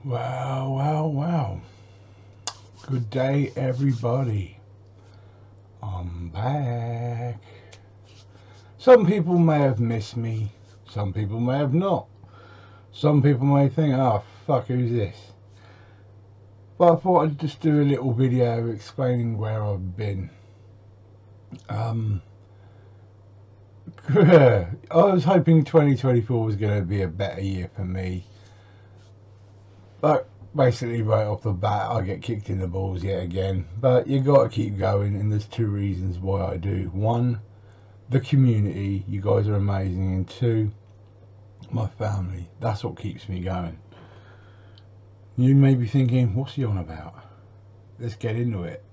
Well. Good day, everybody. I'm back. Some people may have missed me. Some people may have not. Some people may think, oh, fuck, who's this? But I thought I'd just do a little video explaining where I've been. I was hoping 2024 was going to be a better year for me. But basically right off the bat I get kicked in the balls yet again, but you got to keep going, and there's two reasons why I do. One, the community, you guys are amazing, and two, my family. That's what keeps me going. You may be thinking, what's he on about? Let's get into it.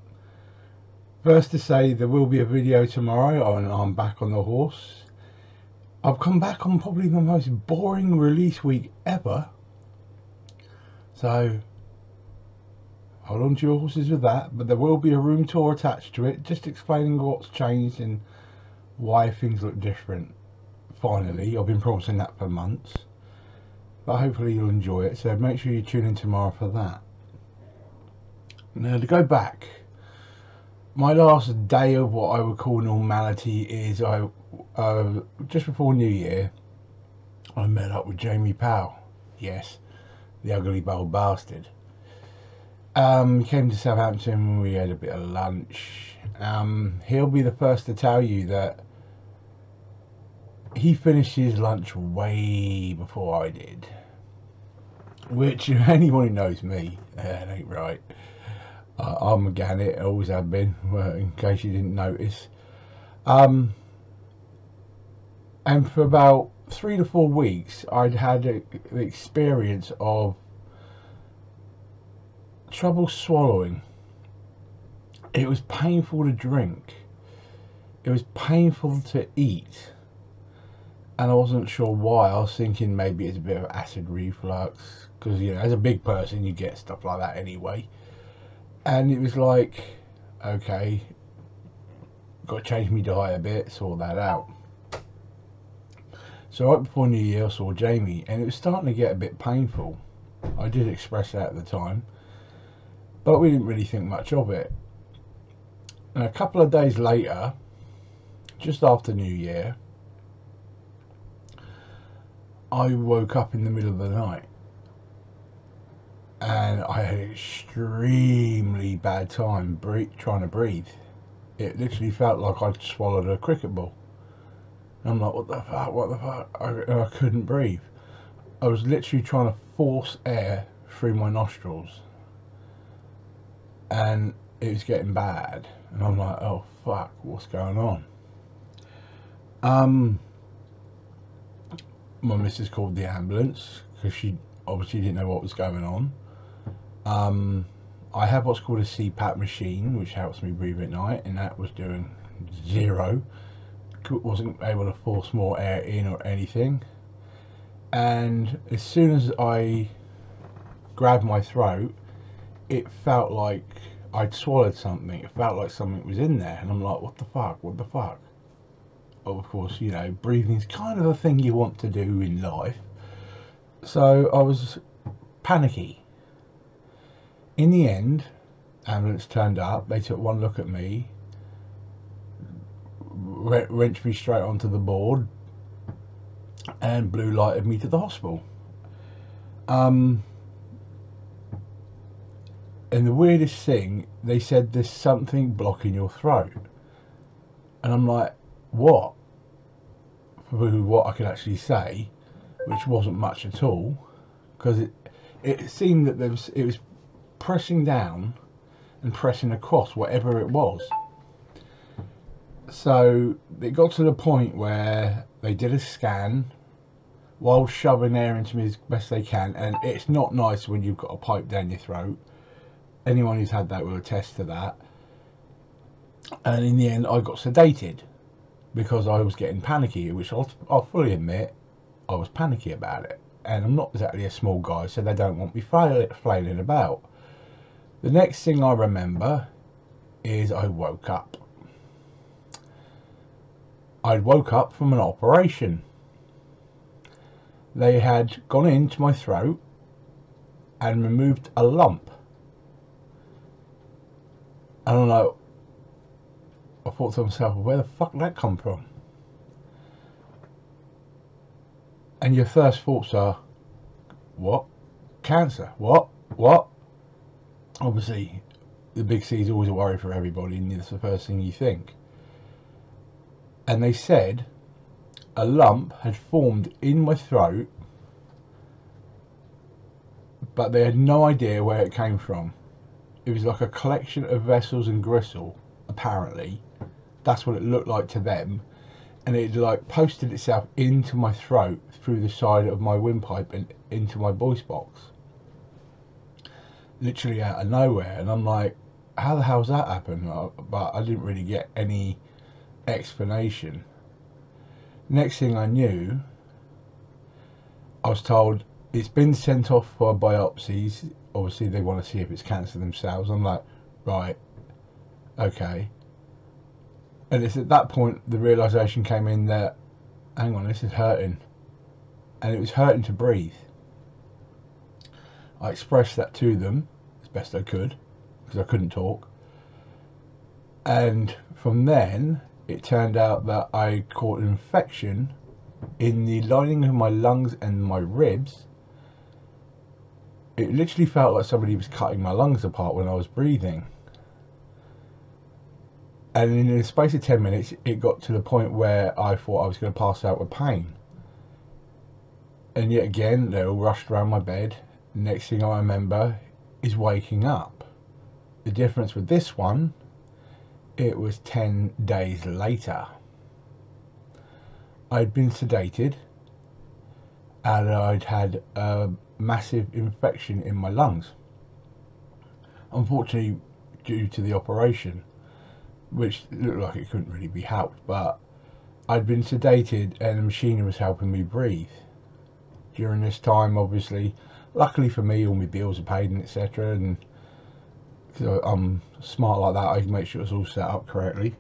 First to say, there will be a video tomorrow and I'm back on the horse. I've come back on probably the most boring release week ever. So, hold on to your horses with that, but there will be a room tour attached to it, just explaining what's changed and why things look different. Finally, I've been promising that for months, but hopefully you'll enjoy it, so make sure you tune in tomorrow for that. Now, to go back, my last day of what I would call normality is just before New Year, I met up with Jamie Powell. Yes, the ugly bold bastard. He came to Southampton, we had a bit of lunch. He'll be the first to tell you that he finished his lunch way before I did. Which, anyone who knows me, that ain't right. I'm a gannet, always have been, in case you didn't notice. And for about 3 to 4 weeks, I'd had the experience of trouble swallowing. It was painful to drink. It was painful to eat. And I wasn't sure why. I was thinking maybe it's a bit of acid reflux, because, you know, as a big person, you get stuff like that anyway. And it was like, okay, got to change my diet a bit, sort that out. So right before New Year, I saw Jamie, and it was starting to get a bit painful. I did express that at the time, but we didn't really think much of it. And a couple of days later, just after New Year, I woke up in the middle of the night, and I had an extremely bad time trying to breathe. It literally felt like I'd swallowed a cricket ball. And I'm like, what the fuck, I couldn't breathe. I was literally trying to force air through my nostrils, and it was getting bad. And I'm like, oh fuck, what's going on? My missus called the ambulance, because she obviously didn't know what was going on. I have what's called a CPAP machine, which helps me breathe at night, and that was doing 0. Wasn't able to force more air in or anything. And as soon as I grabbed my throat, it felt like I'd swallowed something. It felt like something was in there, and I'm like, what the fuck? Of course, you know, breathing's kind of a thing you want to do in life, so I was panicky. In the end, ambulance turned up, they took one look at me, wrenched me straight onto the board, and blue lighted me to the hospital. And the weirdest thing, they said there's something blocking your throat, and I'm like, what? For what I could actually say, which wasn't much at all, because it seemed that it was pressing down and pressing across whatever it was. So it got to the point where they did a scan while shoving air into me as best they can, and it's not nice when you've got a pipe down your throat. Anyone who's had that will attest to that. And in the end, I got sedated because I was getting panicky, which I'll fully admit I was panicky about it. And I'm not exactly a small guy, so they don't want me flailing about. The next thing I remember is I woke up. I woke up from an operation. They had gone into my throat and removed a lump. And I'm like, I thought to myself, well, where the fuck did that come from? And your first thoughts are, what? Cancer? What? Obviously, the big C is always a worry for everybody, and that's the first thing you think. And they said a lump had formed in my throat, but they had no idea where it came from. It was like a collection of vessels and gristle, apparently. That's what it looked like to them. And it like posted itself into my throat through the side of my windpipe and into my voice box. Literally out of nowhere. And I'm like, how the hell's that happened? But I didn't really get any explanation. Next thing I knew, I was told it's been sent off for biopsies. Obviously they want to see if it's cancer themselves. I'm like, right, okay. And it's at that point the realisation came in that, hang on, this is hurting. And it was hurting to breathe. I expressed that to them as best I could, because I couldn't talk. And from then, it turned out that I caught an infection in the lining of my lungs and my ribs. It literally felt like somebody was cutting my lungs apart when I was breathing. And in the space of 10 minutes, it got to the point where I thought I was going to pass out with pain. And yet again, they all rushed around my bed. Next thing I remember is waking up. The difference with this one, it was 10 days later. I'd been sedated and I'd had a massive infection in my lungs. Unfortunately, due to the operation, which looked like it couldn't really be helped, but I'd been sedated and the machinery was helping me breathe. During this time, obviously, luckily for me, all my bills are paid and etc. And because I'm smart like that, I can make sure it's all set up correctly.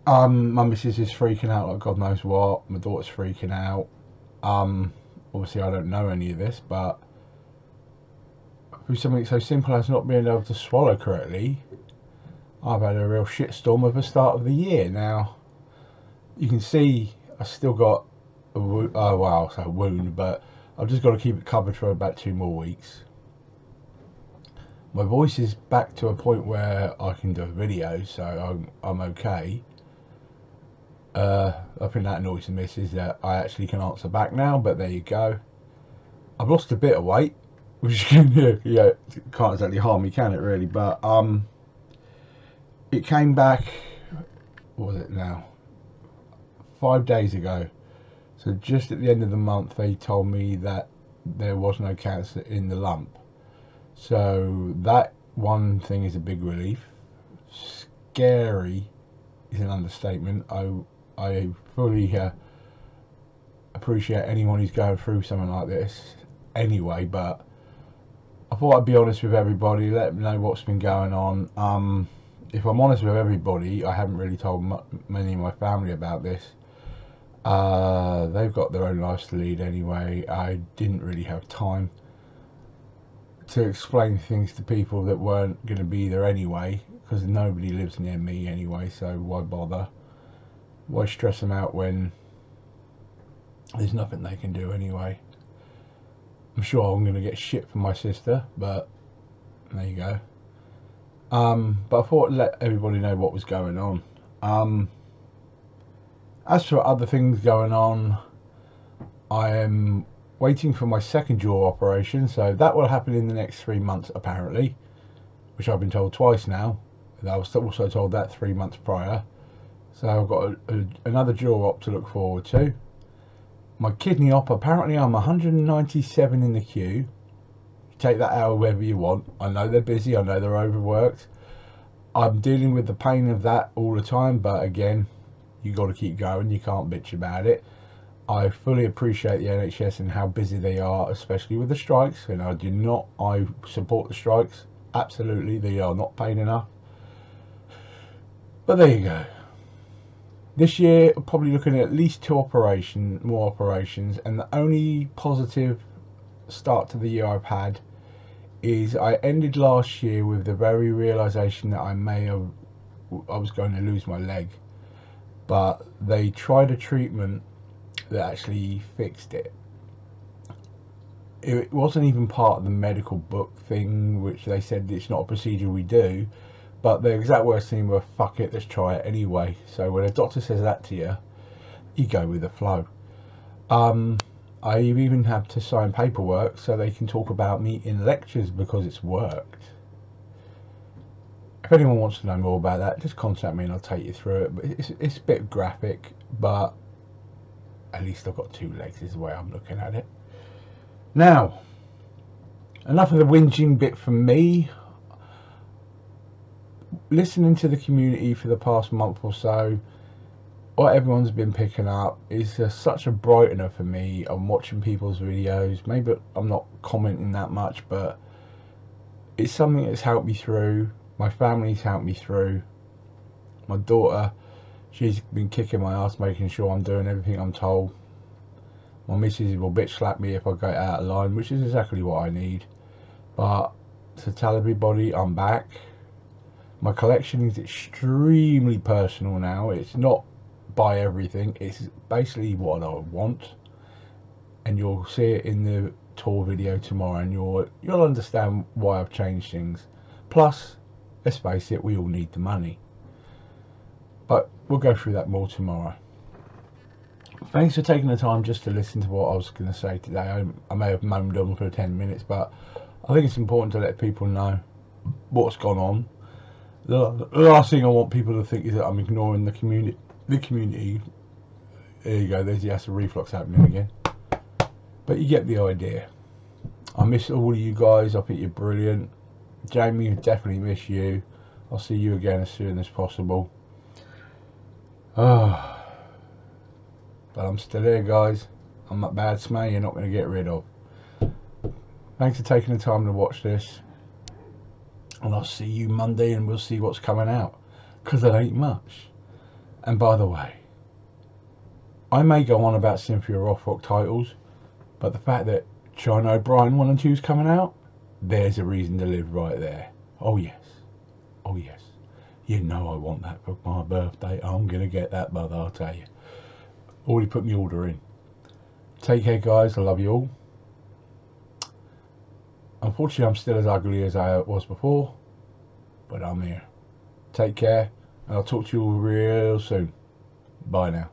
My missus is freaking out like God knows what. My daughter's freaking out. Obviously, I don't know any of this, but through something so simple as not being able to swallow correctly, I've had a real shitstorm of the start of the year. Now, you can see I still got a wound, but I've just got to keep it covered for about 2 more weeks. My voice is back to a point where I can do a video, so I'm okay. I think that annoys the missus that I actually can answer back now, but there you go. I've lost a bit of weight, which can't exactly harm me, can it really? But it came back, what was it now, 5 days ago. So just at the end of the month they told me that there was no cancer in the lump. So that one thing is a big relief. Scary is an understatement. I fully appreciate anyone who's going through something like this anyway, but I thought I'd be honest with everybody, let them know what's been going on. If I'm honest with everybody, I haven't really told many of my family about this. They've got their own lives to lead anyway. I didn't really have time to explain things to people that weren't going to be there anyway, because nobody lives near me anyway, so why bother? Why stress them out when there's nothing they can do anyway? I'm sure I'm going to get shit from my sister, but there you go. But I thought I'd let everybody know what was going on. As for other things going on, I am waiting for my second jaw operation, so that will happen in the next 3 months apparently, which I've been told twice now. I was also told that 3 months prior. So I've got another jaw op to look forward to. My kidney op, apparently I'm 197 in the queue. Take that out wherever you want. I know they're busy, I know they're overworked. I'm dealing with the pain of that all the time, but again, you got to keep going, you can't bitch about it. I fully appreciate the NHS and how busy they are, especially with the strikes, and I support the strikes, absolutely, they are not paying enough. But there you go. This year, I'm probably looking at least more operations, and the only positive start to the year I've had is I ended last year with the very realization that I was going to lose my leg, but they tried a treatment that actually fixed it. It wasn't even part of the medical book thing, which they said it's not a procedure we do, but the exact worst thing were, fuck it, let's try it anyway. So when a doctor says that to you, you go with the flow. I even have to sign paperwork so they can talk about me in lectures because it's worked. If anyone wants to know more about that, just contact me and I'll take you through it. But it's a bit graphic, but at least I've got 2 legs is the way I'm looking at it. Now, enough of the whinging bit from me. Listening to the community for the past month or so, what everyone's been picking up is such a brightener for me. I'm watching people's videos. Maybe I'm not commenting that much, but it's something that's helped me through. My family's helped me through. My daughter, she's been kicking my ass, making sure I'm doing everything I'm told. My missus will bitch slap me if I go out of line, which is exactly what I need. But to tell everybody I'm back. My collection is extremely personal now. It's not buy everything. It's basically what I want. And you'll see it in the tour video tomorrow, and you'll understand why I've changed things. Plus, let's face it, we all need the money. But we'll go through that more tomorrow. Thanks for taking the time just to listen to what I was going to say today. I may have moaned on for 10 minutes, but I think it's important to let people know what's gone on. The last thing I want people to think is that I'm ignoring the community. There you go, there's the acid reflux happening again. But you get the idea. I miss all of you guys. I think you're brilliant. Jamie, I definitely miss you. I'll see you again as soon as possible. But I'm still here, guys. I'm that bad smell you're not going to get rid of. Thanks for taking the time to watch this. And I'll see you Monday and we'll see what's coming out. Because it ain't much. And by the way, I may go on about Cynthia Rothrock titles, but the fact that China O'Brien 1 and 2 is coming out, there's a reason to live right there. Oh yes. Oh yes. You know I want that for my birthday. I'm going to get that, mother, I'll tell you. Already put my order in. Take care, guys. I love you all. Unfortunately, I'm still as ugly as I was before, but I'm here. Take care, and I'll talk to you all real soon. Bye now.